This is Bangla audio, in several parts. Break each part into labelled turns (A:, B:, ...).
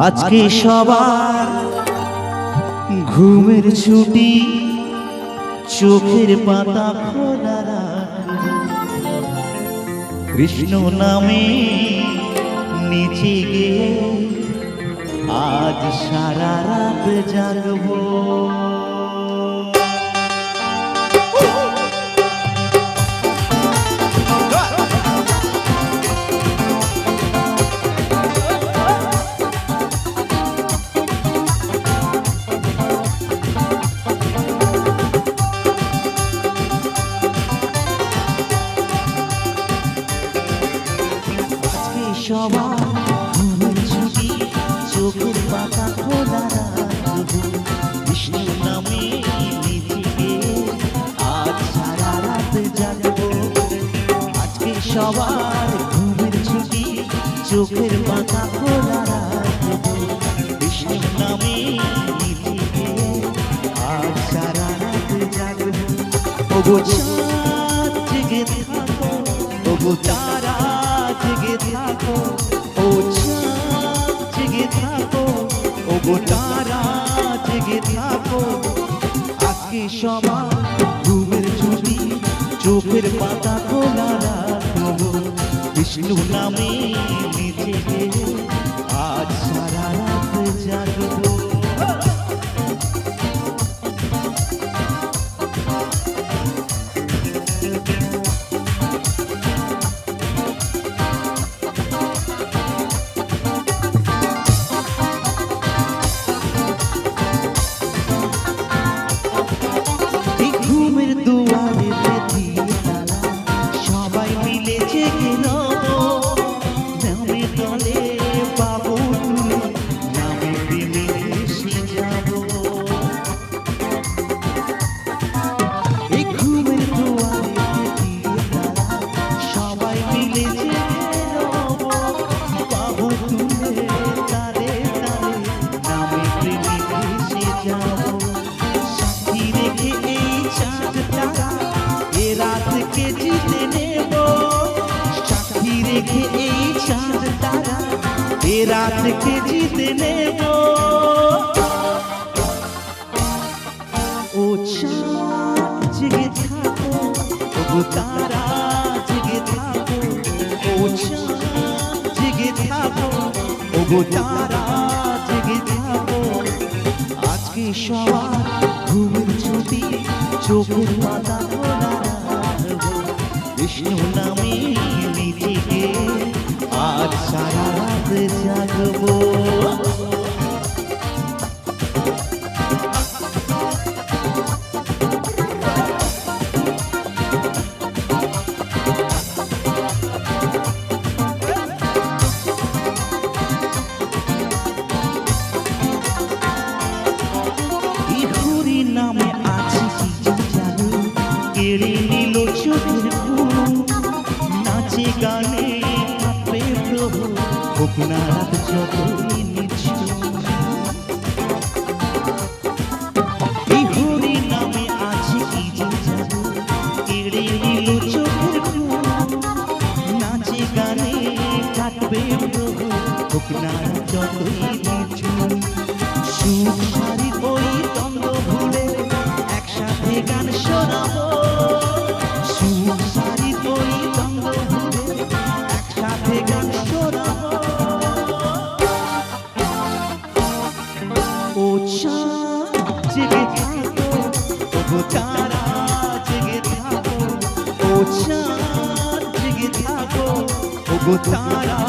A: আজকে সবার ঘুমের ছুটি, চোখের পাতা খোলা কৃষ্ণ নামে নিচে গিয়ে আজ সারা রাত জাগবো। সবার ঘুমের ছুটি, চোখের পাতা খোলা রাখবো, বিষ্ণু নামে নিজেকে আজ সারা রাত জাগবো। আজকে সবার ঘুমের ছুটি, চোখের পাতা খোলা রাখবো, বিষ্ণু নামে নিজেকে আজ সারা রাত জাগবো। ওগো চাঁদ জেগে থাকো, ওগো তারা জেগে থাকো, ও চাঁদ জেগে থাকো, ও গো তারা জেগে থাকো। আজকে সবার ঘুমের ছুটি, চোখের পাতা খোলা রাখবো, বিষ্ণু নামে নিজেকে আজ সারা রাত জাগবো। ঘুমের দুয়ারে দিয়ে তালা, সবাই মিলে জেগে রবো, নামে দলে পাবো তুলে, নামে প্রেমে এসে যাবো। এই ঘুমের দুয়ারে দিয়ে তালা, সবাই মিলে জেগে রবো, পাবো তুলে তারে তারে, নামে প্রেমে এসে যাবো। সাথী রেখে রাতকে জিতে নেব, সাক্ষী রেখে এই চাঁদ তারা এ রাতকে জিতে নেব। ও চাঁদ জেগে থাকো, ও তারা জেগে থাকো, ও চাঁদ জেগে থাকো, ও তারা জেগে থাকো। আজকে সবার ঘুমের ছুটি, চোখের পাতা খোলা রাখবো, বিষ্ণু নামে নিজেকে আজ সারা রাত জাগবো। হরি নামে আছে কি জানো, কেড়ে নিল চোখের ঘুম, নাচে গানে কাঁপে প্রভু, হোক না রাত যতই নিঝুম। এই হরি নামে আছে কি জানো, কেড়ে নিল চোখের ঘুম, নাচে গানে কাটবে প্রভু, হোক না রাত যতই নিঝুম। সুখ সারি ওই দ্বন্দ্ব ভুলে একসাথে গান শোনাবো, সুখ সারি ওই দ্বন্দ্ব ভুলে একসাথে গান শোনাবো। ও চাঁদ জেগে থাকো, ও তারা জেগে থাকো, ও চাঁদ জেগে থাকো, ও তারা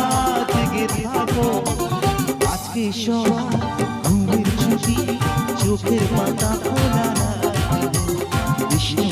A: জেগে থাকো। আজকে সবার ঘুমের ছুটি, চোখের পাতা খোলা রাখবো, বিষ্ণু